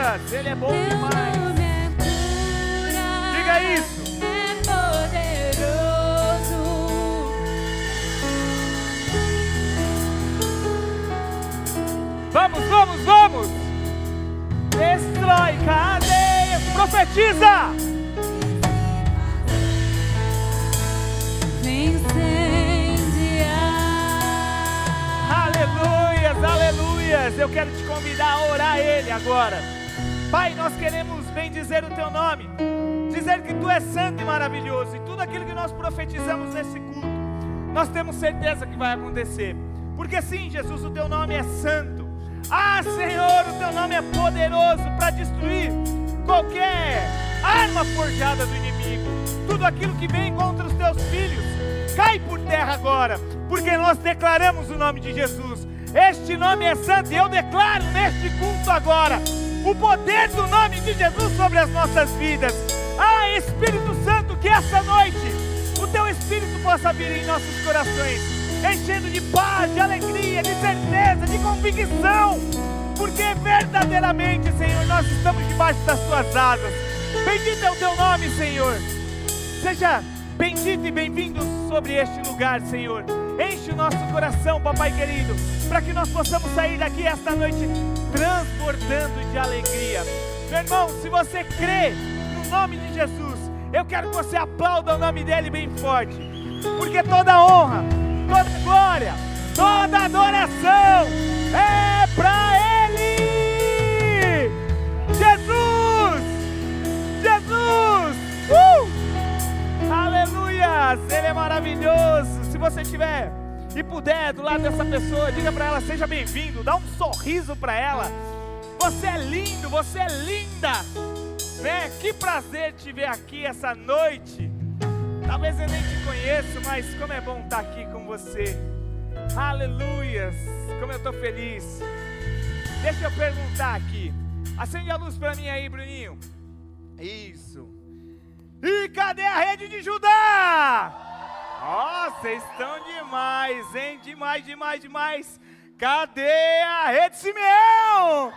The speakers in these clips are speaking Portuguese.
aleluias, Ele é bom demais. Diga isso. Vamos, vamos, vamos! Destrói cadeias, profetiza! Aleluias, aleluias! Eu quero te convidar a orar a Ele agora. Pai, nós queremos bendizer o Teu nome, dizer que Tu és santo e maravilhoso, e tudo aquilo que nós profetizamos nesse culto, nós temos certeza que vai acontecer, porque sim, Jesus, o Teu nome é santo. Ah, Senhor, o Teu nome é poderoso para destruir qualquer arma forjada do inimigo. Tudo aquilo que vem contra os Teus filhos cai por terra agora, porque nós declaramos o nome de Jesus. Este nome é santo e eu declaro neste culto agora o poder do nome de Jesus sobre as nossas vidas. Ah, Espírito Santo, que essa noite o Teu Espírito possa vir em nossos corações, enchendo de paz, de alegria, de certeza, de convicção, porque verdadeiramente, Senhor, nós estamos debaixo das Tuas asas. Bendito é o Teu nome, Senhor. Seja bendito e bem-vindo sobre este lugar, Senhor. Enche o nosso coração, papai querido, para que nós possamos sair daqui esta noite transbordando de alegria. Meu irmão, se você crê no nome de Jesus, eu quero que você aplauda o nome dele bem forte, porque toda honra, toda glória, toda adoração é para Ele. Jesus, Jesus, aleluias, Ele é maravilhoso. Se você estiver e puder do lado dessa pessoa, diga para ela, seja bem-vindo, dá um sorriso para ela. Você é lindo, você é linda, né? Que prazer te ver aqui essa noite. Talvez eu nem te conheço, mas como é bom estar aqui com você. Aleluias, como eu estou feliz. Deixa eu perguntar aqui. Acende a luz para mim aí, Bruninho. Isso. E cadê a rede de Judá? Ó, vocês estão demais, hein? Demais, demais, demais. Cadê a rede Simeão?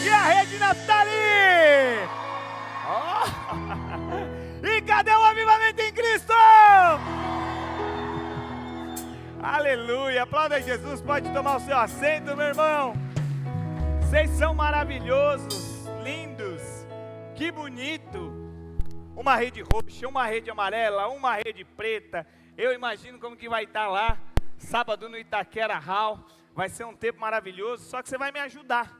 E a rede Naftali? Ó. E cadê o avivamento em Cristo? Aleluia, aplauda Jesus, pode tomar o seu assento, meu irmão. Vocês são maravilhosos, lindos, que bonito. Uma rede roxa, uma rede amarela, uma rede preta. Eu imagino como que vai estar lá, sábado no Itaquera Hall. Vai ser um tempo maravilhoso, só que você vai me ajudar.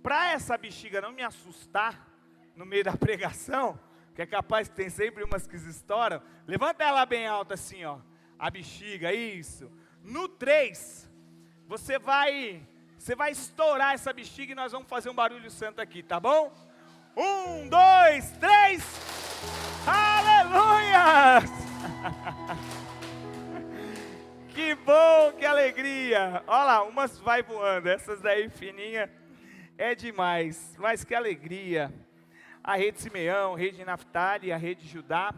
Para essa bexiga não me assustar no meio da pregação, que é capaz que tem sempre umas que estouram. Levanta ela bem alta assim, ó. A bexiga, isso. No 3, você vai estourar essa bexiga e nós vamos fazer um barulho santo aqui, tá bom? 1, 2, 3. Aleluia! Que bom, que alegria. Olha lá, umas vai voando. Essas daí fininha é demais. Mas que alegria. A rede Simeão, a rede Naftali e a rede Judá.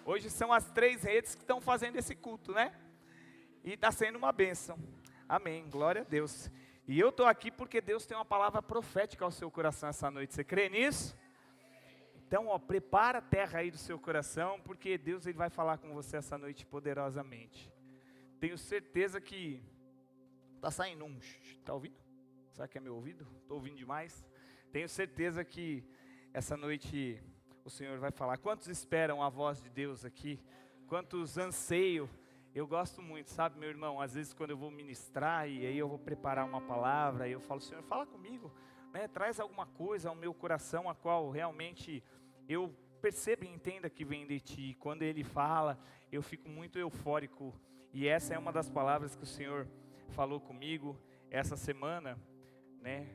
Hoje são as 3 redes que estão fazendo esse culto, né? E está sendo uma bênção. Amém, glória a Deus. E eu estou aqui porque Deus tem uma palavra profética ao seu coração essa noite. Você crê nisso? Então, ó, prepara a terra aí do seu coração, porque Deus ele vai falar com você essa noite poderosamente. Tenho certeza que está saindo um... Está ouvindo? Será que é meu ouvido? Estou ouvindo demais. Tenho certeza que essa noite o Senhor vai falar. Quantos esperam a voz de Deus aqui? Quantos anseiam? Eu gosto muito, sabe, meu irmão? Às vezes quando eu vou ministrar e aí eu vou preparar uma palavra, e eu falo, Senhor, fala comigo, né? Traz alguma coisa ao meu coração, a qual realmente eu percebo e entenda que vem de Ti. Quando Ele fala, eu fico muito eufórico. E essa é uma das palavras que o Senhor falou comigo essa semana, né?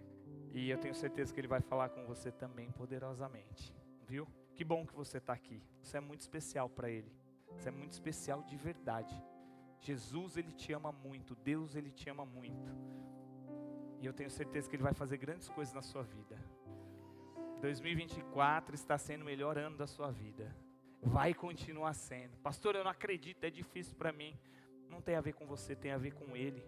E eu tenho certeza que Ele vai falar com você também poderosamente, viu? Que bom que você está aqui. Você é muito especial para Ele. Você é muito especial de verdade. Jesus, Ele te ama muito. Deus, Ele te ama muito. E eu tenho certeza que Ele vai fazer grandes coisas na sua vida. 2024 está sendo o melhor ano da sua vida. Vai continuar sendo. Pastor, eu não acredito, é difícil para mim. Não tem a ver com você, tem a ver com Ele.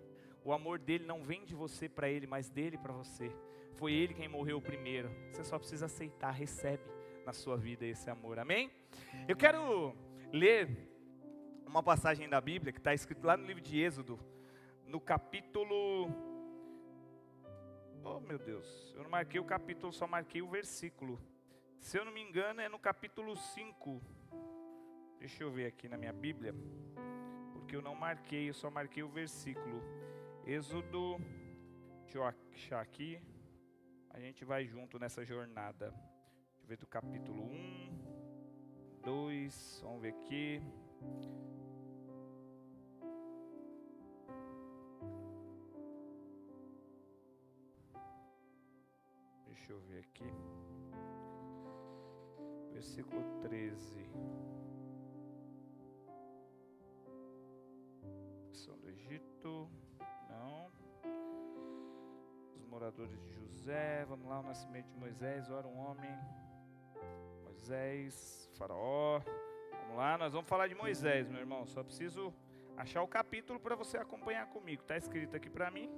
O amor dele não vem de você para ele, mas dele para você. Foi ele quem morreu primeiro. Você só precisa aceitar, recebe na sua vida esse amor, amém? Eu quero ler uma passagem da Bíblia que está escrito lá no livro de Êxodo, no capítulo... Oh meu Deus, eu não marquei o capítulo, só marquei o versículo. Se eu não me engano é no capítulo 5. Deixa eu ver aqui na minha Bíblia, porque eu não marquei, eu só marquei o versículo. Êxodo, deixa eu achar aqui, a gente vai junto nessa jornada. Deixa eu ver do capítulo 1, 2, vamos ver aqui. Deixa eu ver aqui. Versículo 13. São do Egito. Não. Os moradores de José. Vamos lá, o nascimento de Moisés. Ora, um homem. Moisés, Faraó. Vamos lá, nós vamos falar de Moisés, meu irmão. Só preciso achar o capítulo para você acompanhar comigo. Está escrito aqui para mim,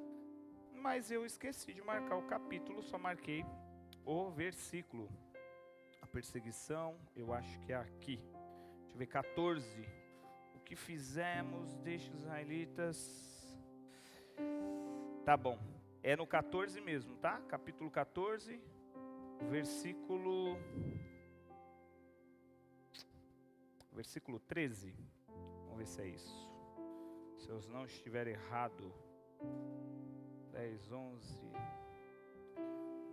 mas eu esqueci de marcar o capítulo, só marquei o versículo. A perseguição, eu acho que é aqui. Deixa eu ver, 14. O que fizemos, deixa os israelitas... Tá bom, é no 14 mesmo, tá? Capítulo 14, versículo 13. Vamos ver se é isso. Se eu não estiver errado. 10, 11,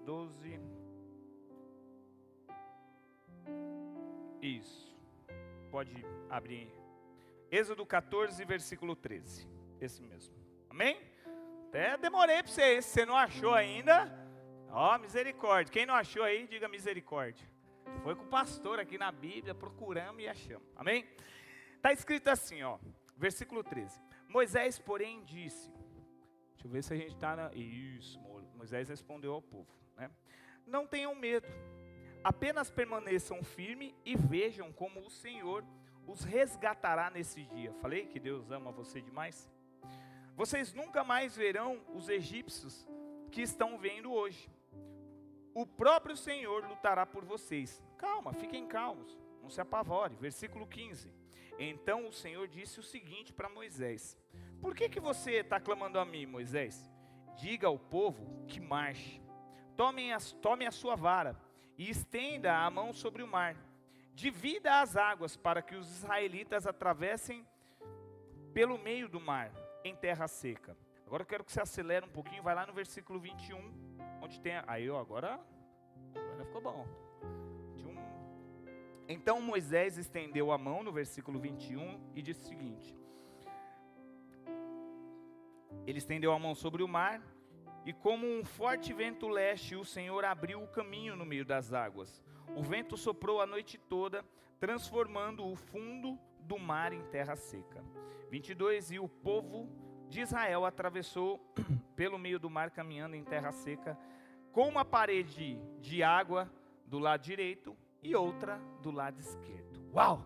12. Isso. Pode abrir. Êxodo 14, versículo 13. Esse mesmo. Amém? Até demorei para você. Se você não achou ainda, ó, misericórdia. Quem não achou aí, diga misericórdia. Foi com o pastor aqui na Bíblia, procuramos e achamos. Amém? Está escrito assim, ó. Versículo 13. Moisés, porém, disse... Deixa eu ver se a gente está na... Isso, Moisés respondeu ao povo, né? Não tenham medo. Apenas permaneçam firmes e vejam como o Senhor os resgatará nesse dia. Falei que Deus ama você demais? Vocês nunca mais verão os egípcios que estão vendo hoje. O próprio Senhor lutará por vocês. Calma, fiquem calmos, não se apavore. Versículo 15. Então o Senhor disse o seguinte para Moisés: por que você está clamando a mim, Moisés? Diga ao povo que marche. Tome a sua vara e estenda a mão sobre o mar. Divida as águas para que os israelitas atravessem pelo meio do mar, em terra seca. Agora eu quero que você acelere um pouquinho, vai lá no versículo 21, onde tem... Aí, ó, agora ficou bom. 21. Então Moisés estendeu a mão, no versículo 21, e disse o seguinte... Ele estendeu a mão sobre o mar, e como um forte vento leste, o Senhor abriu o caminho no meio das águas. O vento soprou a noite toda, transformando o fundo do mar em terra seca. 22. E o povo de Israel atravessou pelo meio do mar, caminhando em terra seca, com uma parede de água do lado direito e outra do lado esquerdo. Uau!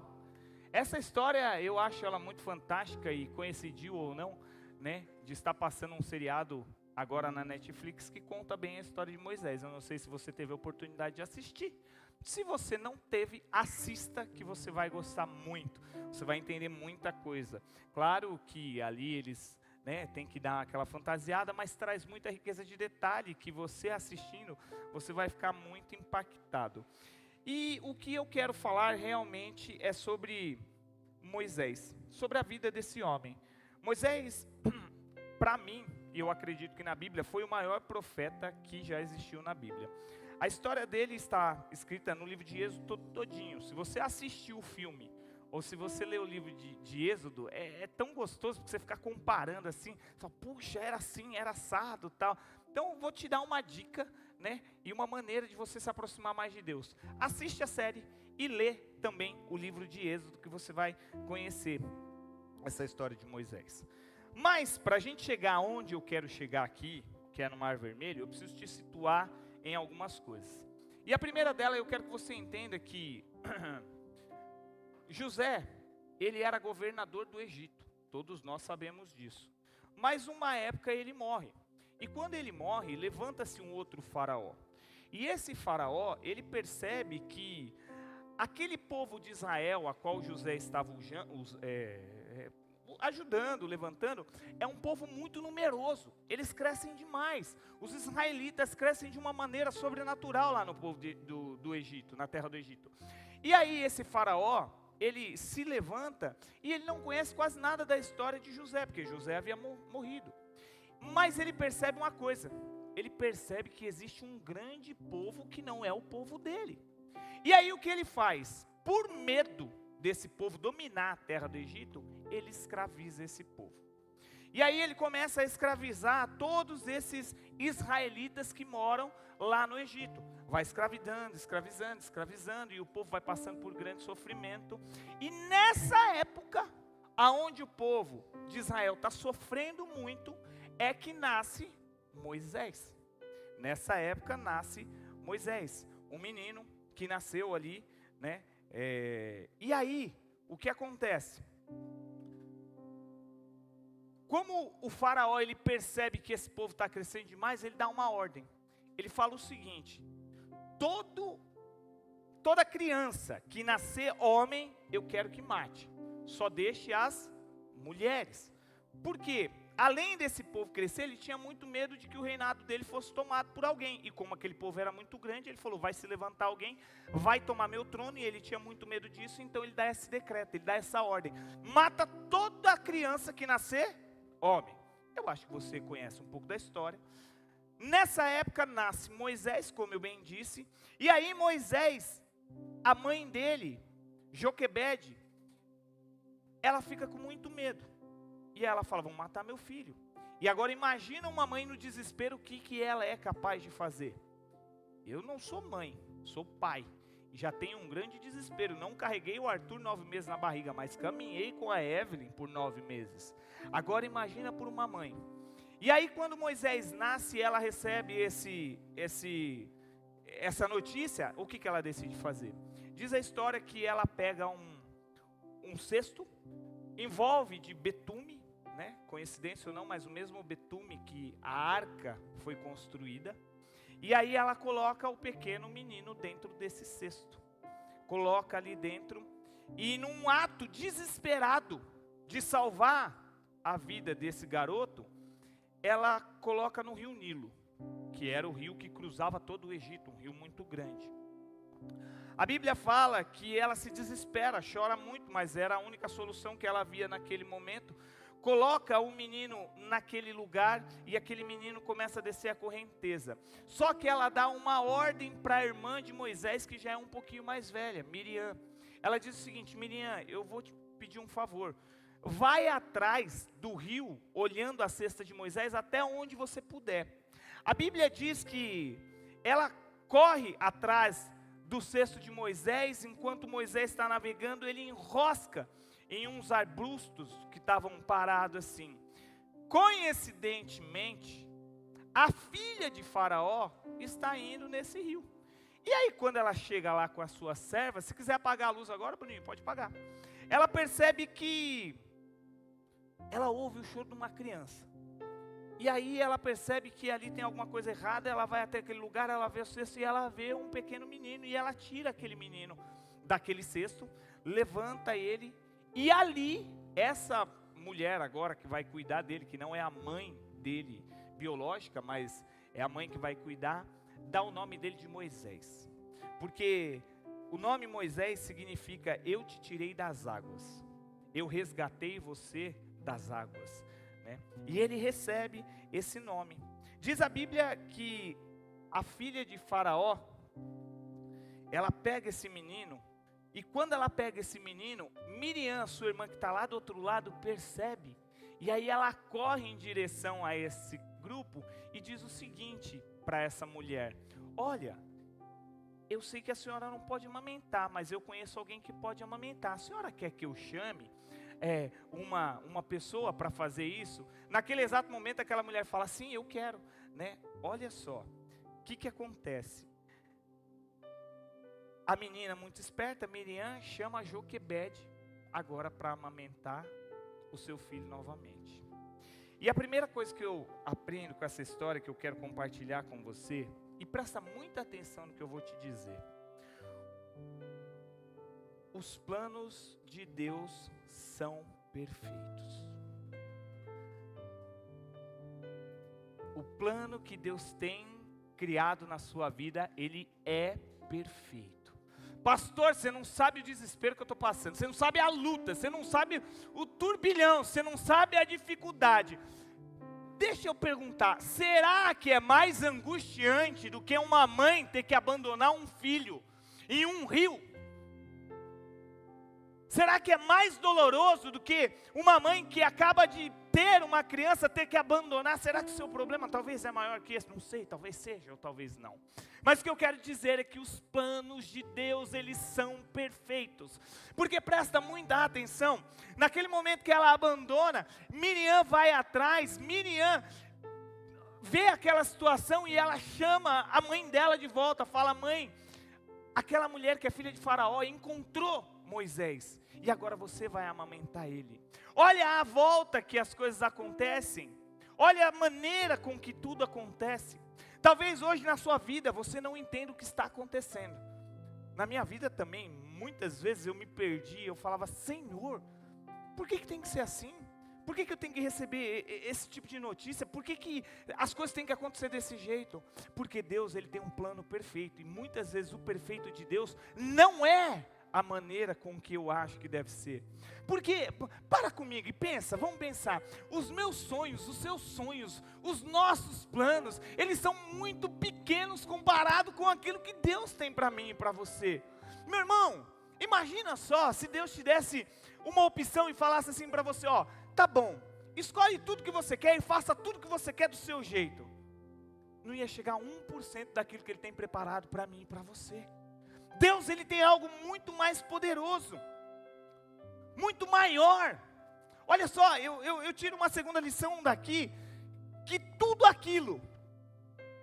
Essa história eu acho ela muito fantástica, e coincidiu ou não, né, de estar passando um seriado agora na Netflix que conta bem a história de Moisés. Eu não sei se você teve a oportunidade de assistir. Se você não teve, assista, que você vai gostar muito. Você vai entender muita coisa. Claro que ali eles, né, tem que dar aquela fantasiada, mas traz muita riqueza de detalhe que você assistindo, você vai ficar muito impactado. E o que eu quero falar realmente é sobre Moisés, sobre a vida desse homem. Moisés, para mim, e eu acredito que na Bíblia, foi o maior profeta que já existiu na Bíblia. A história dele está escrita no livro de Êxodo todinho. Se você assistiu o filme, ou se você lê o livro de Êxodo, é tão gostoso, porque você fica comparando assim, fala, puxa, era assim, era assado, tal. Então, vou te dar uma dica, né, e uma maneira de você se aproximar mais de Deus. Assiste a série e lê também o livro de Êxodo, que você vai conhecer essa história de Moisés. Mas, para a gente chegar onde eu quero chegar aqui, que é no Mar Vermelho, eu preciso te situar em algumas coisas. E a primeira dela, eu quero que você entenda que José, ele era governador do Egito. Todos nós sabemos disso. mas uma época ele morre. E quando ele morre, levanta-se um outro faraó. E esse faraó, ele percebe que aquele povo de Israel, a qual José estava ajudando, levantando, é um povo muito numeroso. Eles crescem demais. Os israelitas crescem de uma maneira sobrenatural lá no povo do Egito, na terra do Egito. E aí esse faraó, ele se levanta e ele não conhece quase nada da história de José, porque José havia morrido. Mas ele percebe uma coisa, ele percebe que existe um grande povo que não é o povo dele. E aí o que ele faz? Por medo desse povo dominar a terra do Egito, ele escraviza esse povo. E aí ele começa a escravizar todos esses israelitas que moram lá no Egito. Vai escravizando, e o povo vai passando por grande sofrimento. E nessa época, aonde o povo de Israel está sofrendo muito, é que nasce Moisés. Nessa época nasce Moisés, um menino que nasceu ali, né? E aí, o que acontece? Como o faraó, ele percebe que esse povo está crescendo demais, ele dá uma ordem. Ele fala o seguinte: toda criança que nascer homem, eu quero que mate. Só deixe as mulheres. Por quê? Além desse povo crescer, ele tinha muito medo de que o reinado dele fosse tomado por alguém. E como aquele povo era muito grande, ele falou, vai se levantar alguém, vai tomar meu trono. E ele tinha muito medo disso, então ele dá esse decreto, ele dá essa ordem. Mata toda criança que nascer homem. Eu acho que você conhece um pouco da história. Nessa época nasce Moisés, como eu bem disse. E aí Moisés, a mãe dele, Joquebede, ela fica com muito medo. E ela fala, vão matar meu filho. E agora imagina uma mãe no desespero, o que ela é capaz de fazer. Eu não sou mãe, sou pai. E já tenho um grande desespero. Não carreguei o Arthur 9 meses na barriga, mas caminhei com a Evelyn por 9 meses. Agora imagina por uma mãe. E aí quando Moisés nasce, ela recebe essa notícia, o que ela decide fazer? Diz a história que ela pega um cesto, envolve de betume, né? Coincidência ou não, mas o mesmo betume que a arca foi construída. E aí ela coloca o pequeno menino dentro desse cesto. Coloca ali dentro. E num ato desesperado de salvar a vida desse garoto, ela coloca no rio Nilo, que era o rio que cruzava todo o Egito, um rio muito grande. A Bíblia fala que ela se desespera, chora muito, mas era a única solução que ela via naquele momento. Coloca o menino naquele lugar e aquele menino começa a descer a correnteza. Só que ela dá uma ordem para a irmã de Moisés, que já é um pouquinho mais velha, Miriam. Ela diz o seguinte, Miriam, eu vou te pedir um favor. Vai atrás do rio, olhando a cesta de Moisés, até onde você puder. A Bíblia diz que ela corre atrás do cesto de Moisés, enquanto Moisés está navegando, ele enrosca em uns arbustos que estavam parados assim. Coincidentemente, a filha de Faraó está indo nesse rio. E aí quando ela chega lá com a sua serva, se quiser apagar a luz agora, Bruninho, pode apagar. Ela percebe que ela ouve o choro de uma criança. E aí ela percebe que ali tem alguma coisa errada, ela vai até aquele lugar, ela vê o cesto e ela vê um pequeno menino. E ela tira aquele menino daquele cesto, levanta ele. E ali, essa mulher agora que vai cuidar dele, que não é a mãe dele biológica, mas é a mãe que vai cuidar, dá o nome dele de Moisés. Porque o nome Moisés significa, eu te tirei das águas, eu resgatei você das águas, né? E ele recebe esse nome. Diz a Bíblia que a filha de Faraó, ela pega esse menino, e quando ela pega esse menino, Miriam, sua irmã que está lá do outro lado, percebe. E aí ela corre em direção a esse grupo e diz o seguinte para essa mulher: olha, eu sei que a senhora não pode amamentar, mas eu conheço alguém que pode amamentar. A senhora quer que eu chame uma pessoa para fazer isso? Naquele exato momento aquela mulher fala, sim, eu quero, né? Olha só, o que acontece? A menina muito esperta, Miriam, chama Joquebede agora para amamentar o seu filho novamente. E a primeira coisa que eu aprendo com essa história, que eu quero compartilhar com você, e presta muita atenção no que eu vou te dizer. Os planos de Deus são perfeitos. O plano que Deus tem criado na sua vida, ele é perfeito. Pastor, você não sabe o desespero que eu estou passando, você não sabe a luta, você não sabe o turbilhão, você não sabe a dificuldade. Deixa eu perguntar, será que é mais angustiante do que uma mãe ter que abandonar um filho em um rio? Será que é mais doloroso do que uma mãe que acaba de ter uma criança ter que abandonar? Será que o seu problema talvez é maior que esse? Não sei, talvez seja ou talvez não. Mas o que eu quero dizer é que os planos de Deus, eles são perfeitos. Porque presta muita atenção, naquele momento que ela abandona, Miriam vai atrás, Miriam vê aquela situação e ela chama a mãe dela de volta, fala: mãe, aquela mulher que é filha de Faraó encontrou Moisés, e agora você vai amamentar ele. Olha a volta que as coisas acontecem, olha a maneira com que tudo acontece. Talvez hoje na sua vida você não entenda o que está acontecendo. Na minha vida também, muitas vezes eu me perdi, eu falava: Senhor, por que tem que ser assim? Por que eu tenho que receber esse tipo de notícia? Por que as coisas têm que acontecer desse jeito? Porque Deus, ele tem um plano perfeito, e muitas vezes o perfeito de Deus não é a maneira com que eu acho que deve ser. Porque, para comigo e pensa, vamos pensar, os meus sonhos, os seus sonhos, os nossos planos, eles são muito pequenos comparado com aquilo que Deus tem para mim e para você. Meu irmão, imagina só, se Deus te desse uma opção e falasse assim para você: ó, tá bom, escolhe tudo que você quer e faça tudo que você quer do seu jeito. Não ia chegar a 1% daquilo que Ele tem preparado para mim e para você. Deus, ele tem algo muito mais poderoso, muito maior. Olha só, eu tiro uma segunda lição daqui, que tudo aquilo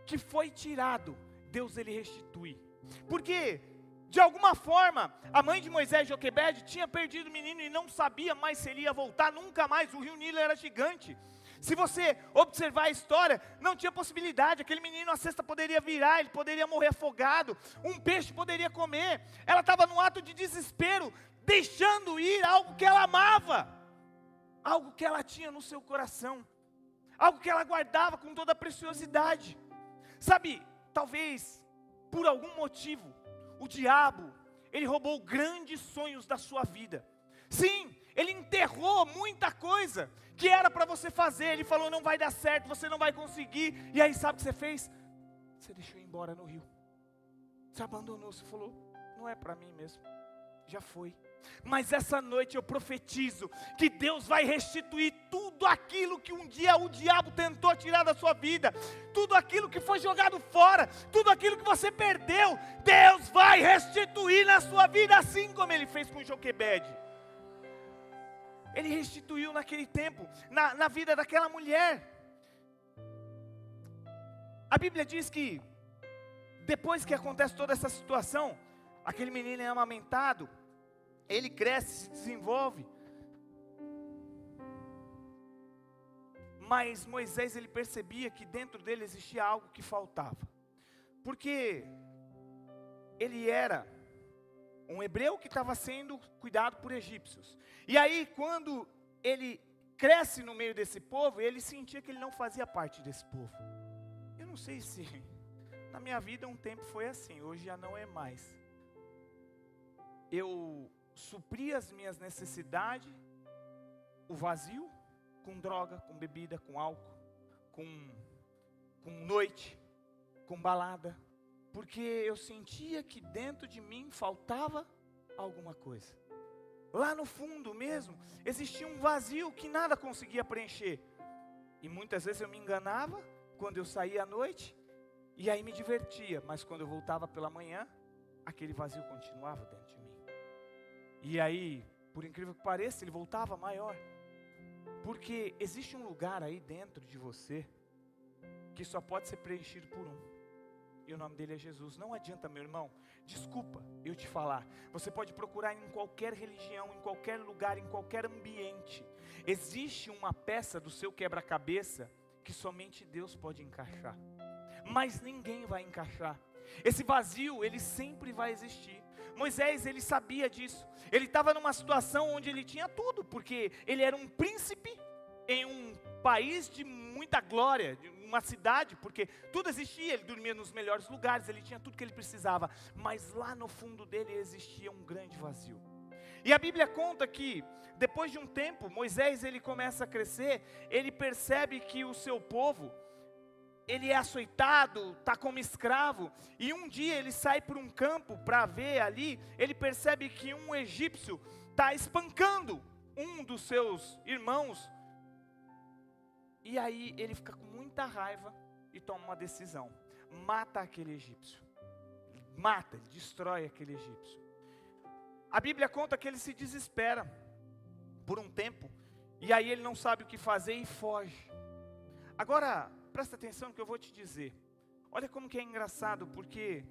que foi tirado, Deus, ele restitui. Porque, de alguma forma, a mãe de Moisés, Joquebede, tinha perdido o menino e não sabia mais se ele ia voltar, nunca mais. O rio Nilo era gigante. Se você observar a história, não tinha possibilidade. Aquele menino, a cesta poderia virar, ele poderia morrer afogado, um peixe poderia comer. Ela estava num ato de desespero, deixando ir algo que ela amava, algo que ela tinha no seu coração, algo que ela guardava com toda a preciosidade. Sabe, talvez por algum motivo, o diabo, ele roubou grandes sonhos da sua vida. Sim, ele enterrou muita coisa que era para você fazer. Ele falou: não vai dar certo, você não vai conseguir. E aí sabe o que você fez? Você deixou ir embora no rio. Você abandonou, você falou: não é para mim mesmo, já foi. Mas essa noite eu profetizo que Deus vai restituir tudo aquilo que um dia o diabo tentou tirar da sua vida, tudo aquilo que foi jogado fora, tudo aquilo que você perdeu, Deus vai restituir na sua vida, assim como Ele fez com Joquebede. Ele restituiu naquele tempo, na vida daquela mulher. A Bíblia diz que, depois que acontece toda essa situação, aquele menino é amamentado, ele cresce, se desenvolve. Mas Moisés, ele percebia que dentro dele existia algo que faltava. Porque ele era um hebreu que estava sendo cuidado por egípcios. E aí, quando ele cresce no meio desse povo, ele sentia que ele não fazia parte desse povo. Eu não sei se na minha vida um tempo foi assim, hoje já não é mais. Eu supri as minhas necessidades, o vazio, com droga, com bebida, com álcool, com noite, com balada, porque eu sentia que dentro de mim faltava alguma coisa. Lá no fundo mesmo, existia um vazio que nada conseguia preencher. E muitas vezes eu me enganava quando eu saía à noite, e aí me divertia, mas quando eu voltava pela manhã, aquele vazio continuava dentro de mim. E aí, por incrível que pareça, ele voltava maior. Porque existe um lugar aí dentro de você que só pode ser preenchido por um. e o nome dele é Jesus. Não adianta, meu irmão, desculpa eu te falar. Você pode procurar em qualquer religião, em qualquer lugar, em qualquer ambiente. Existe uma peça do seu quebra-cabeça que somente Deus pode encaixar. Mas ninguém vai encaixar. Esse vazio, ele sempre vai existir. Moisés, ele sabia disso. Ele estava numa situação onde ele tinha tudo, porque ele era um príncipe em um país de muita glória, de uma cidade, porque tudo existia, ele dormia nos melhores lugares, ele tinha tudo que ele precisava, mas lá no fundo dele existia um grande vazio. E a Bíblia conta que, depois de um tempo, Moisés, ele começa a crescer, ele percebe que o seu povo, ele é açoitado, está como escravo, e um dia ele sai para um campo para ver ali, ele percebe que um egípcio está espancando um dos seus irmãos, e aí ele fica com muita raiva e toma uma decisão, mata aquele egípcio, ele destrói aquele egípcio. A Bíblia conta que ele se desespera por um tempo, e aí ele não sabe o que fazer e foge. Agora, presta atenção no que eu vou te dizer. Olha como que é engraçado, porque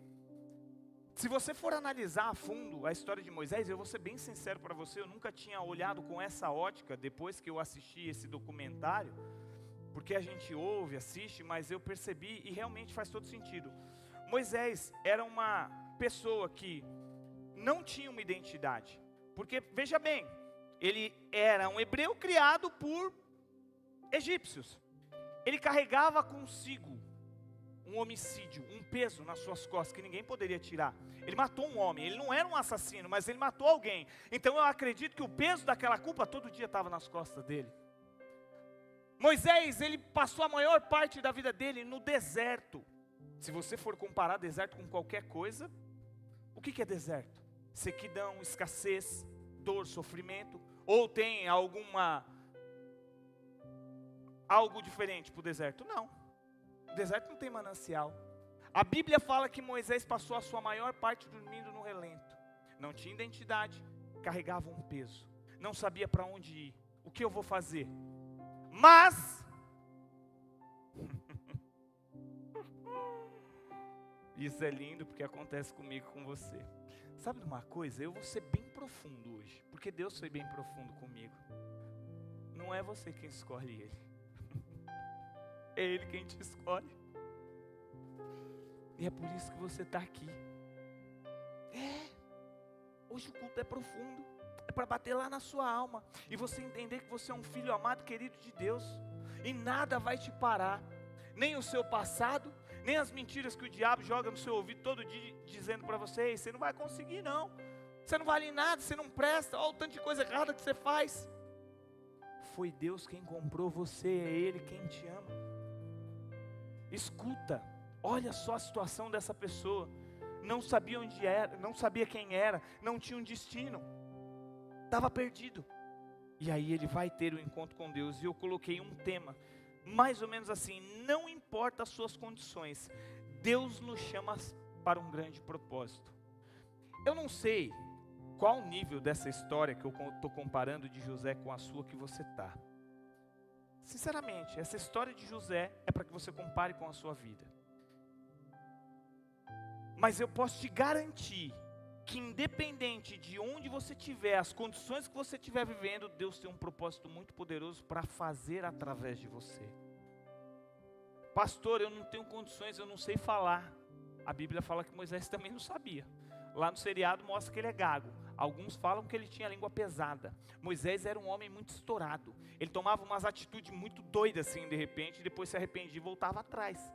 se você for analisar a fundo a história de Moisés, eu vou ser bem sincero para você, eu nunca tinha olhado com essa ótica depois que eu assisti esse documentário, porque a gente ouve, assiste, mas eu percebi e realmente faz todo sentido. Moisés era uma pessoa que não tinha uma identidade, porque veja bem, ele era um hebreu criado por egípcios. Ele carregava consigo um homicídio, um peso nas suas costas que ninguém poderia tirar. Ele matou um homem, ele não era um assassino, mas ele matou alguém. Então eu acredito que o peso daquela culpa todo dia estava nas costas dele. Moisés, ele passou a maior parte da vida dele no deserto. Se você for comparar deserto com qualquer coisa, o que é deserto? Sequidão, escassez, dor, sofrimento, ou tem algo diferente para o deserto? Não, o deserto não tem manancial. A Bíblia fala que Moisés passou a sua maior parte dormindo no relento, não tinha identidade, carregava um peso, não sabia para onde ir, o que eu vou fazer? Mas, isso é lindo porque acontece comigo, com você. Sabe de uma coisa? Eu vou ser bem profundo hoje, porque Deus foi bem profundo comigo. Não é você quem escolhe Ele, é Ele quem te escolhe. E é por isso que você está aqui. Hoje o culto é profundo, é para bater lá na sua alma, e você entender que você é um filho amado, querido de Deus, e nada vai te parar, nem o seu passado, nem as mentiras que o diabo joga no seu ouvido todo dia, dizendo para você: você não vai conseguir não, você não vale nada, você não presta, olha o tanto de coisa errada que você faz. Foi Deus quem comprou você, é Ele quem te ama. Escuta, olha só a situação dessa pessoa, não sabia onde era, não sabia quem era, não tinha um destino, estava perdido. E aí ele vai ter o encontro com Deus, e eu coloquei um tema, mais ou menos assim: não importa as suas condições, Deus nos chama para um grande propósito. Eu não sei qual o nível dessa história que eu estou comparando de José com a sua que você está. Sinceramente, essa história de José é para que você compare com a sua vida. Mas eu posso te garantir que independente de onde você estiver, as condições que você estiver vivendo, Deus tem um propósito muito poderoso para fazer através de você. Pastor, eu não tenho condições, eu não sei falar. A Bíblia fala que Moisés também não sabia. Lá no seriado mostra que ele é gago. Alguns falam que ele tinha a língua pesada. Moisés era um homem muito estourado. Ele tomava umas atitudes muito doidas assim de repente, depois se arrependia e voltava atrás.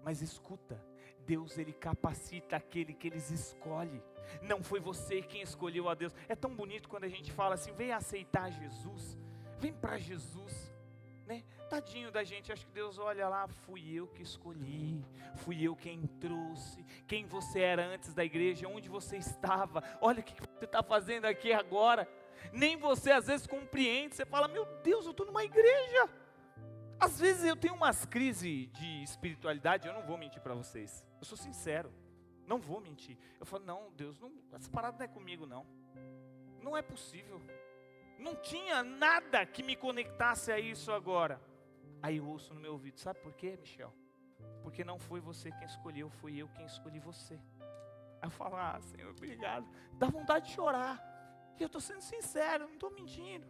Mas escuta, Deus, Ele capacita aquele que Ele escolhe. Não foi você quem escolheu a Deus. É tão bonito quando a gente fala assim: vem aceitar Jesus, vem para Jesus, né? Tadinho da gente, acho que Deus olha lá: fui eu que escolhi, fui eu quem trouxe, quem você era antes da igreja, onde você estava, olha o que você está fazendo aqui agora. Nem você às vezes compreende, você fala: meu Deus, eu estou numa igreja. Às vezes eu tenho umas crises de espiritualidade, eu não vou mentir para vocês, eu sou sincero, não vou mentir. Eu falo: não, Deus, não, essa parada não é comigo não, não é possível, não tinha nada que me conectasse a isso agora. Aí eu ouço no meu ouvido: sabe por quê, Michel? porque não foi você quem escolheu, fui eu quem escolhi você. Aí eu falo, Senhor, obrigado. Dá vontade de chorar. E eu estou sendo sincero, não estou mentindo.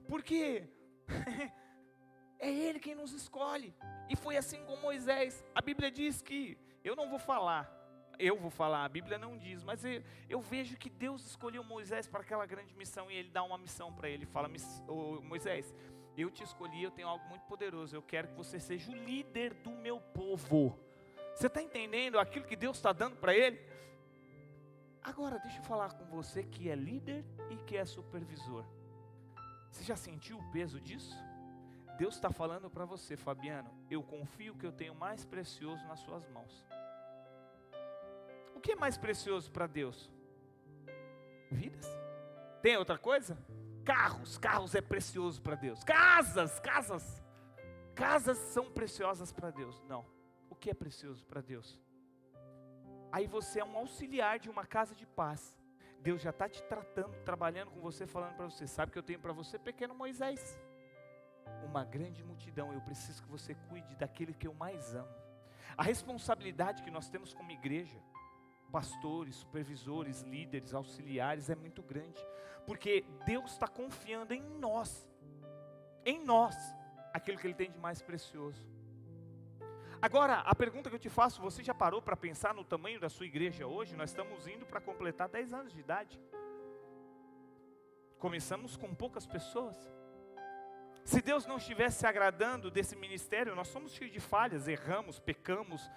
Porque é Ele quem nos escolhe. E foi assim com Moisés. A Bíblia diz que, eu vou falar, a Bíblia não diz, mas eu vejo que Deus escolheu Moisés para aquela grande missão, e Ele dá uma missão para ele. Fala, Moisés, eu te escolhi, eu tenho algo muito poderoso, eu quero que você seja o líder do meu povo. Você está entendendo aquilo que Deus está dando para ele? Agora, deixa eu falar com você que é líder e que é supervisor. Você já sentiu o peso disso? Deus está falando para você, Fabiano, eu confio que eu tenho mais precioso nas suas mãos. O que é mais precioso para Deus? Vidas? Tem outra coisa? Carros é precioso para Deus. Casas são preciosas para Deus. Não, o que é precioso para Deus? Aí você é um auxiliar de uma casa de paz. Deus já está te tratando, trabalhando com você, falando para você, sabe o que eu tenho para você, pequeno Moisés? Uma grande multidão, eu preciso que você cuide daquele que eu mais amo. A responsabilidade que nós temos como igreja, pastores, supervisores, líderes, auxiliares, é muito grande, porque Deus está confiando em nós, aquilo que Ele tem de mais precioso. Agora, a pergunta que eu te faço, você já parou para pensar no tamanho da sua igreja hoje? Nós estamos indo para completar 10 anos de idade. Começamos com poucas pessoas. Se Deus não estivesse se agradando desse ministério, nós somos cheios de falhas, erramos, pecamos,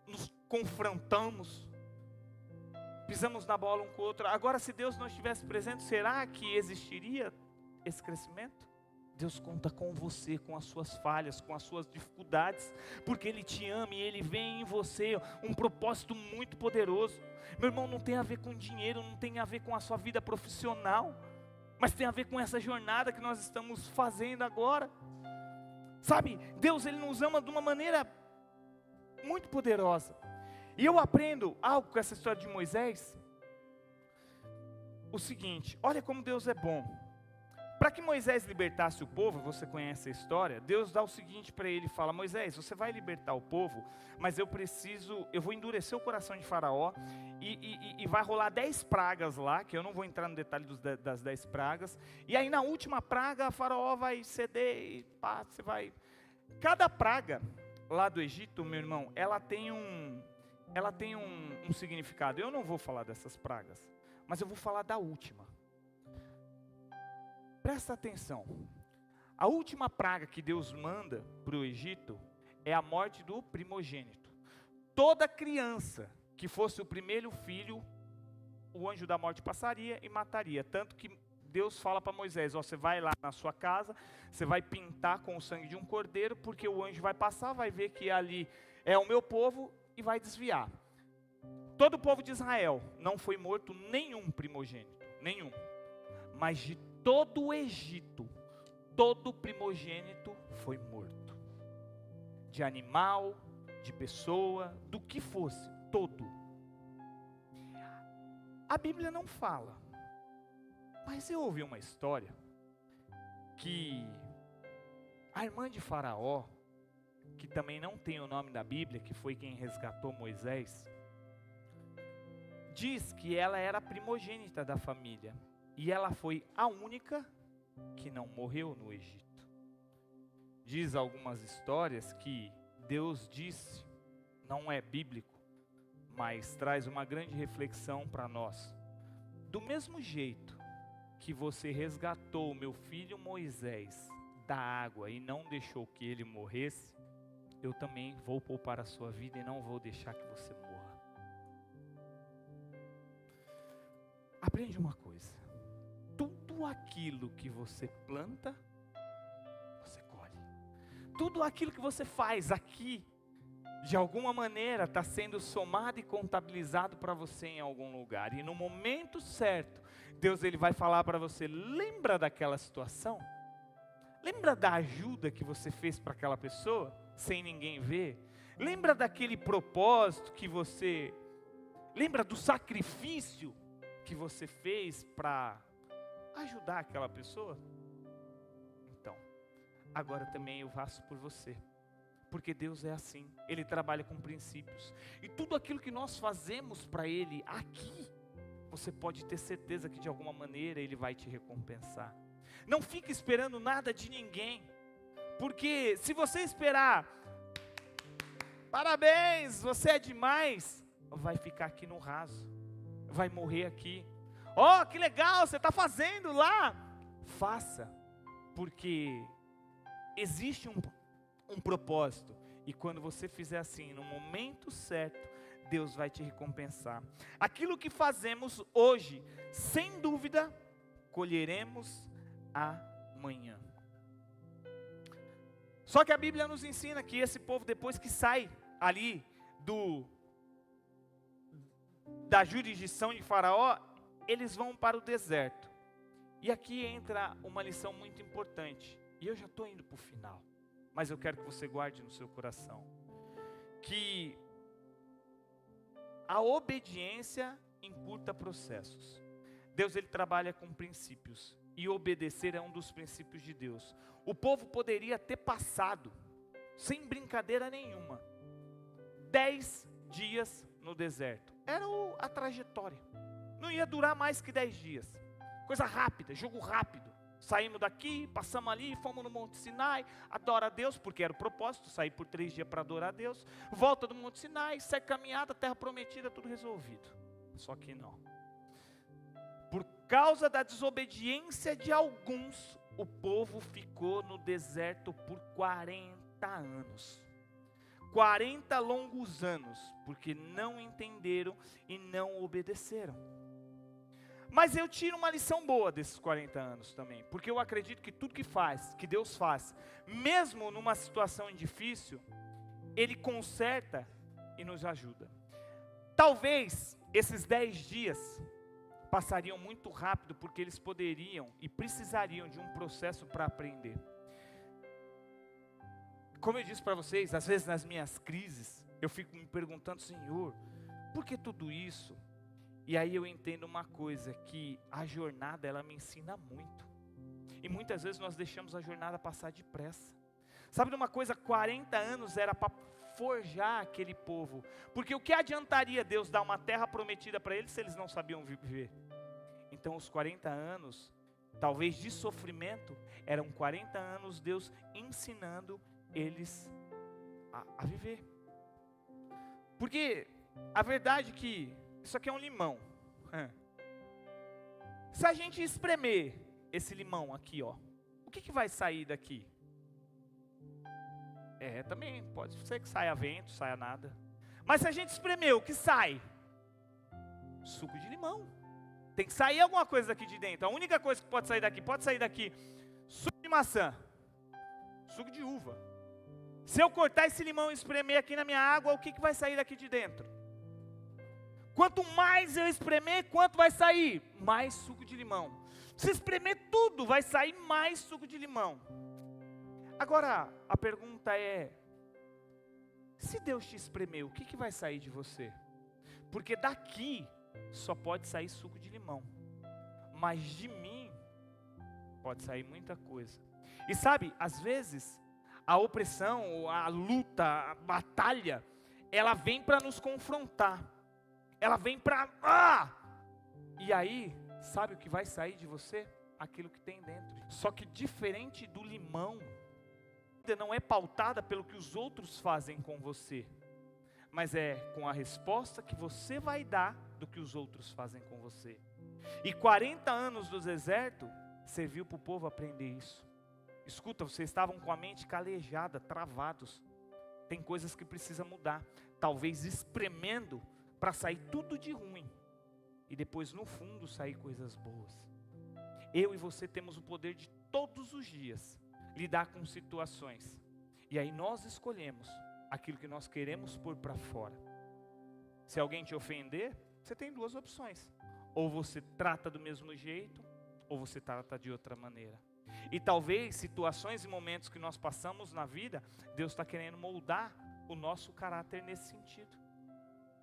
nos confrontamos, pisamos na bola um com o outro. Agora, se Deus não estivesse presente, será que existiria esse crescimento? Deus conta com você, com as suas falhas, com as suas dificuldades, porque Ele te ama e Ele vê em você um propósito muito poderoso. Meu irmão, não tem a ver com dinheiro, não tem a ver com a sua vida profissional, mas tem a ver com essa jornada que nós estamos fazendo agora. Sabe, Deus, Ele nos ama de uma maneira muito poderosa. E eu aprendo algo com essa história de Moisés. O seguinte, olha como Deus é bom. Para que Moisés libertasse o povo, você conhece a história, Deus dá o seguinte para ele, fala, Moisés, você vai libertar o povo, mas eu vou endurecer o coração de Faraó, e vai rolar 10 pragas lá, que eu não vou entrar no detalhe das 10 pragas, e aí na última praga, Faraó vai ceder, e pá, você vai... Cada praga lá do Egito, meu irmão, ela tem um significado. Eu não vou falar dessas pragas, mas eu vou falar da última. Presta atenção, a última praga que Deus manda para o Egito é a morte do primogênito. Toda criança que fosse o primeiro filho, o anjo da morte passaria e mataria. Tanto que Deus fala para Moisés, você vai lá na sua casa, você vai pintar com o sangue de um cordeiro, porque o anjo vai passar, vai ver que ali é o meu povo e vai desviar. Todo o povo de Israel não foi morto nenhum primogênito, nenhum, mas de todo o Egito, todo primogênito foi morto. De animal, de pessoa, do que fosse, todo. A Bíblia não fala, mas eu ouvi uma história que a irmã de Faraó, que também não tem o nome da Bíblia, que foi quem resgatou Moisés, diz que ela era a primogênita da família. E ela foi a única que não morreu no Egito. Diz algumas histórias que Deus disse, não é bíblico, mas traz uma grande reflexão para nós. Do mesmo jeito que você resgatou o meu filho Moisés da água e não deixou que ele morresse, eu também vou poupar a sua vida e não vou deixar que você morra. Aprende uma coisa. Tudo aquilo que você planta, você colhe. Tudo aquilo que você faz aqui, de alguma maneira, está sendo somado e contabilizado para você em algum lugar. E no momento certo, Deus ele vai falar para você, lembra daquela situação? Lembra da ajuda que você fez para aquela pessoa, sem ninguém ver? Lembra daquele propósito que você... Lembra do sacrifício que você fez para ajudar aquela pessoa? Então, agora também eu faço por você. Porque Deus é assim, Ele trabalha com princípios. E tudo aquilo que nós fazemos para Ele aqui, você pode ter certeza que de alguma maneira Ele vai te recompensar. Não fique esperando nada de ninguém. Porque se você esperar, parabéns, você é demais, vai ficar aqui no raso. Vai morrer aqui. Oh, que legal, você está fazendo lá. Faça, porque existe um propósito. E quando você fizer assim, no momento certo, Deus vai te recompensar. Aquilo que fazemos hoje, sem dúvida, colheremos amanhã. Só que a Bíblia nos ensina que esse povo, depois que sai ali da jurisdição de Faraó, eles vão para o deserto. E aqui entra uma lição muito importante. E eu já estou indo para o final, mas eu quero que você guarde no seu coração. Que a obediência encurta processos. Deus, Ele trabalha com princípios. E obedecer é um dos princípios de Deus. O povo poderia ter passado, sem brincadeira nenhuma, 10 dias no deserto. Era a trajetória. Não ia durar mais que 10 dias. Coisa rápida, jogo rápido. Saímos daqui, passamos ali, fomos no Monte Sinai, adora a Deus, porque era o propósito, sair por 3 dias para adorar a Deus. Volta do Monte Sinai, segue caminhada, terra prometida, tudo resolvido. Só que não. Por causa da desobediência de alguns, o povo ficou no deserto por 40 anos. 40 longos anos, porque não entenderam e não obedeceram. Mas eu tiro uma lição boa desses 40 anos também, porque eu acredito que tudo que Deus faz, mesmo numa situação difícil, Ele conserta e nos ajuda. Talvez esses 10 dias passariam muito rápido, porque eles poderiam e precisariam de um processo para aprender. Como eu disse para vocês, às vezes nas minhas crises, eu fico me perguntando, Senhor, por que tudo isso? E aí eu entendo uma coisa, que a jornada ela me ensina muito. E muitas vezes nós deixamos a jornada passar depressa. Sabe de uma coisa, 40 anos era para forjar aquele povo. Porque o que adiantaria Deus dar uma terra prometida para eles se eles não sabiam viver? Então os 40 anos, talvez de sofrimento, eram 40 anos Deus ensinando eles a viver. Porque a verdade é que isso aqui é um limão. Se a gente espremer esse limão aqui, ó, o que vai sair daqui? Também pode ser que saia vento, saia nada. Mas se a gente espremer, o que sai? Suco de limão. Tem que sair alguma coisa daqui de dentro. A única coisa que pode sair daqui, suco de maçã, suco de uva. Se eu cortar esse limão e espremer aqui na minha água, o que vai sair daqui de dentro? Quanto mais eu espremer, quanto vai sair? Mais suco de limão. Se espremer tudo, vai sair mais suco de limão. Agora, a pergunta é, se Deus te espremer, o que vai sair de você? Porque daqui só pode sair suco de limão, mas de mim pode sair muita coisa. E sabe, às vezes a opressão, a luta, a batalha, ela vem para nos confrontar. Ela vem para e aí, sabe o que vai sair de você? Aquilo que tem dentro. Só que diferente do limão, não é pautada pelo que os outros fazem com você, mas é com a resposta que você vai dar do que os outros fazem com você. E 40 anos do deserto serviu para o povo aprender isso. Escuta, vocês estavam com a mente calejada, travados. Tem coisas que precisa mudar. Talvez espremendo para sair tudo de ruim e depois no fundo sair coisas boas. Eu e você temos o poder de todos os dias lidar com situações, e aí nós escolhemos aquilo que nós queremos pôr para fora. Se alguém te ofender, você tem 2 opções: ou você trata do mesmo jeito, ou você trata de outra maneira. E talvez situações e momentos que nós passamos na vida, Deus está querendo moldar o nosso caráter nesse sentido.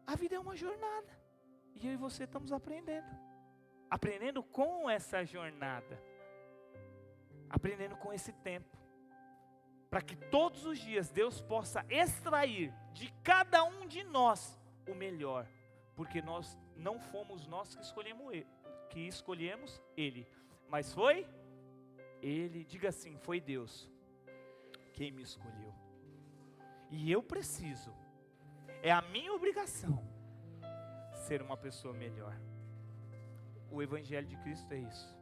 A vida é uma jornada, e eu e você estamos aprendendo com essa jornada, aprendendo com esse tempo. para que todos os dias Deus possa extrair de cada um de nós o melhor, porque não fomos nós que escolhemos Ele, mas foi Ele. Diga assim: foi Deus quem me escolheu, e eu preciso, é a minha obrigação, ser uma pessoa melhor. O Evangelho de Cristo é isso.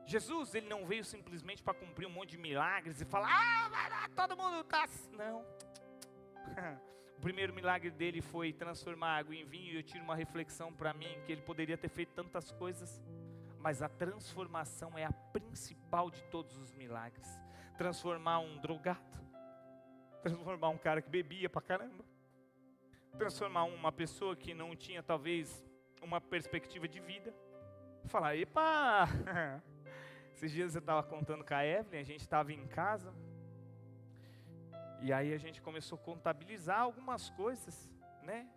Jesus, Ele não veio simplesmente para cumprir um monte de milagres e falar: vai lá, todo mundo está... Não. O primeiro milagre dele foi transformar água em vinho, e eu tiro uma reflexão para mim, que Ele poderia ter feito tantas coisas, mas a transformação é a principal de todos os milagres. Transformar um drogado, transformar um cara que bebia pra caramba, transformar uma pessoa que não tinha talvez uma perspectiva de vida, falar: epa, esses dias eu estava contando com a Evelyn, a gente estava em casa, e aí a gente começou a contabilizar algumas coisas, né?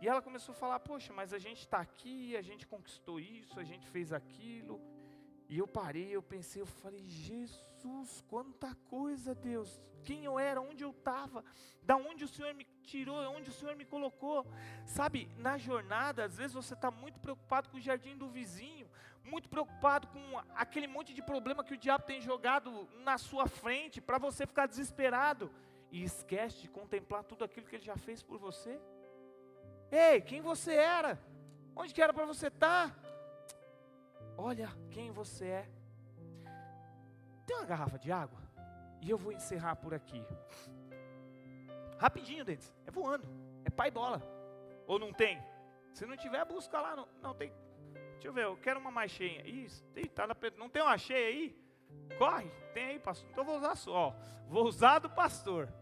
E ela começou a falar: poxa, mas a gente está aqui, a gente conquistou isso, a gente fez aquilo. E eu parei, eu pensei, eu falei: Jesus, quanta coisa, Deus. Quem eu era, onde eu estava, da onde o Senhor me tirou, onde o Senhor me colocou. Sabe, na jornada, às vezes você está muito preocupado com o jardim do vizinho, muito preocupado com aquele monte de problema que o diabo tem jogado na sua frente, para você ficar desesperado, e esquece de contemplar tudo aquilo que Ele já fez por você. Ei, quem você era? Onde que era para você estar? Olha quem você é. Tem uma garrafa de água? E eu vou encerrar por aqui. Rapidinho, Denis. É voando. É pai bola. Ou não tem? Se não tiver, busca lá. Não tem. Deixa eu ver, eu quero uma mais cheia. Isso. Não tem uma cheia aí? Corre. Tem aí, pastor. Então eu vou usar só. Vou usar do pastor.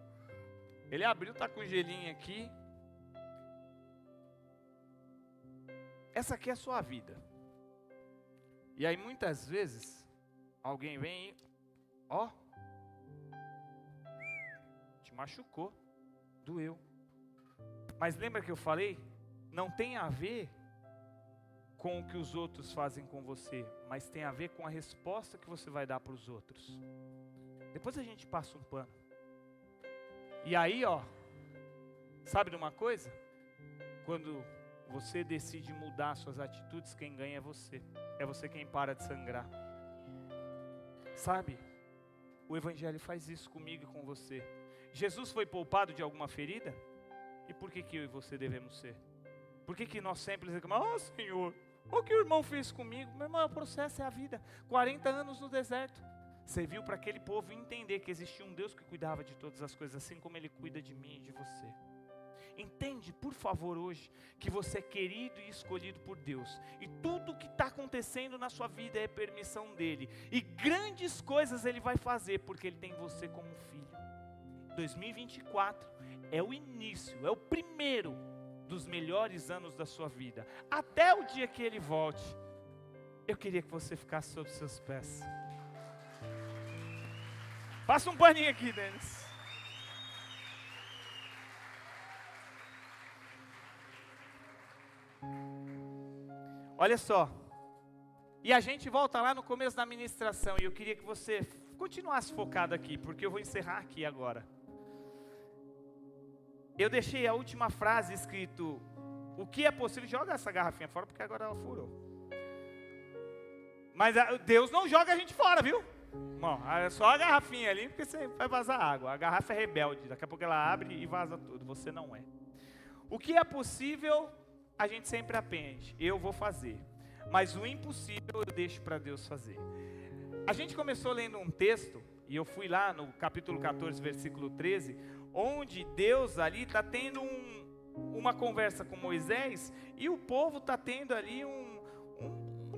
Ele abriu, tá com gelinho aqui. Essa aqui é a sua vida. E aí muitas vezes, alguém vem e, ó, te machucou, doeu. Mas lembra que eu falei? Não tem a ver com o que os outros fazem com você, mas tem a ver com a resposta que você vai dar para os outros. Depois a gente passa um pano. E aí, ó, sabe de uma coisa? Quando você decide mudar suas atitudes, quem ganha é você. É você quem para de sangrar. Sabe? O Evangelho faz isso comigo e com você. Jesus foi poupado de alguma ferida? E por que eu e você devemos ser? Por que nós sempre reclamamos: oh Senhor, o que o irmão fez comigo? Meu irmão, o processo é a vida. 40 anos no deserto. Serviu para aquele povo entender que existia um Deus que cuidava de todas as coisas, assim como Ele cuida de mim e de você. Entende, por favor, hoje, que você é querido e escolhido por Deus. E tudo o que está acontecendo na sua vida é permissão dEle. E grandes coisas Ele vai fazer, porque Ele tem você como filho. 2024 é o início, é o primeiro dos melhores anos da sua vida. Até o dia que Ele volte, eu queria que você ficasse sob seus pés. Passa um paninho aqui, Denis. Olha só, e a gente volta lá no começo da ministração, e eu queria que você continuasse focado aqui, porque eu vou encerrar aqui agora. Eu deixei a última frase escrito: o que é possível. Joga essa garrafinha fora, porque agora ela furou. Mas Deus não joga a gente fora, viu? Bom, é só a garrafinha ali, porque você vai vazar água. A garrafa é rebelde, daqui a pouco ela abre e vaza tudo, você não é. O que é possível, a gente sempre aprende, eu vou fazer. Mas o impossível eu deixo para Deus fazer. A gente começou lendo um texto, e eu fui lá no capítulo 14, versículo 13, onde Deus ali está tendo uma conversa com Moisés, e o povo está tendo ali um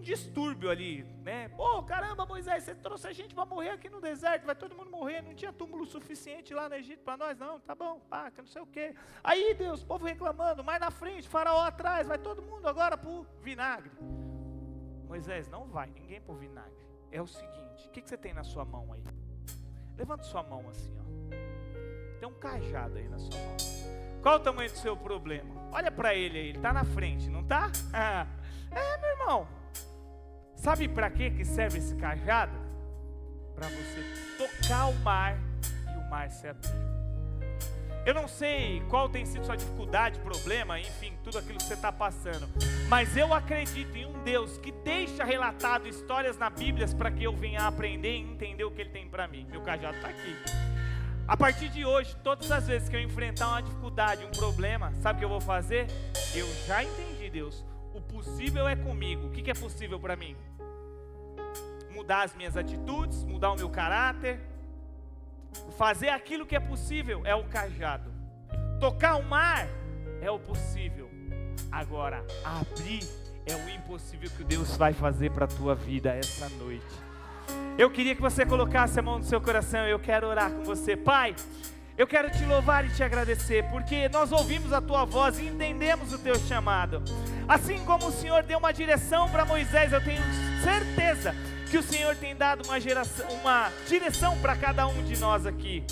distúrbio ali, né? Pô, caramba, Moisés, você trouxe a gente para morrer aqui no deserto, vai todo mundo morrer, não tinha túmulo suficiente lá no Egito para nós, não, tá bom, pá, que não sei o quê. Aí Deus, o povo reclamando, mais na frente, faraó atrás, vai todo mundo agora pro vinagre. Moisés, não vai ninguém pro vinagre. É o seguinte, o que você tem na sua mão aí? Levanta sua mão assim, ó. Tem um cajado aí na sua mão. Qual o tamanho do seu problema? Olha para ele aí, ele tá na frente, não tá? Meu irmão. Sabe para que serve esse cajado? Para você tocar o mar e o mar se abrir. Eu não sei qual tem sido sua dificuldade, problema, enfim, tudo aquilo que você está passando, mas eu acredito em um Deus que deixa relatado histórias na Bíblia para que eu venha aprender e entender o que Ele tem para mim. Meu cajado está aqui. A partir de hoje, todas as vezes que eu enfrentar uma dificuldade, um problema, sabe o que eu vou fazer? Eu já entendi, Deus, o possível é comigo. O que é possível para mim? Mudar as minhas atitudes, mudar o meu caráter. Fazer aquilo que é possível é o cajado. Tocar o mar é o possível. Agora, abrir é o impossível que Deus vai fazer para a tua vida essa noite. Eu queria que você colocasse a mão no seu coração. Eu quero orar com você. Pai, eu quero te louvar e te agradecer, porque nós ouvimos a tua voz e entendemos o teu chamado. Assim como o Senhor deu uma direção para Moisés, eu tenho certeza que o Senhor tem dado uma direção para cada um de nós aqui.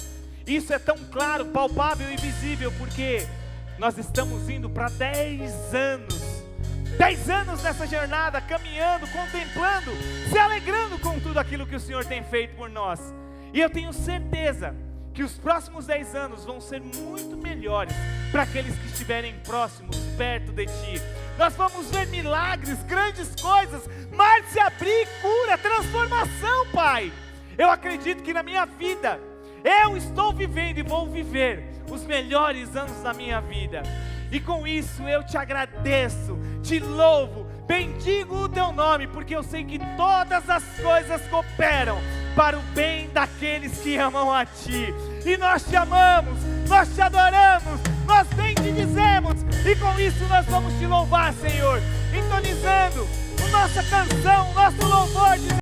Isso é tão claro, palpável e visível, porque nós estamos indo para 10 anos. 10 anos nessa jornada, caminhando, contemplando, se alegrando com tudo aquilo que o Senhor tem feito por nós. E eu tenho certeza que os próximos 10 anos vão ser muito melhores para aqueles que estiverem próximos, perto de Ti. Nós vamos ver milagres, grandes coisas, mar se abrir, cura, transformação, Pai. Eu acredito que na minha vida, eu estou vivendo e vou viver os melhores anos da minha vida. E com isso eu te agradeço, te louvo, bendigo o teu nome, porque eu sei que todas as coisas cooperam para o bem daqueles que amam a Ti. E nós te amamos, nós te adoramos, nós bem te dizemos, e com isso nós vamos te louvar, Senhor, entonizando a nossa canção, o nosso louvor,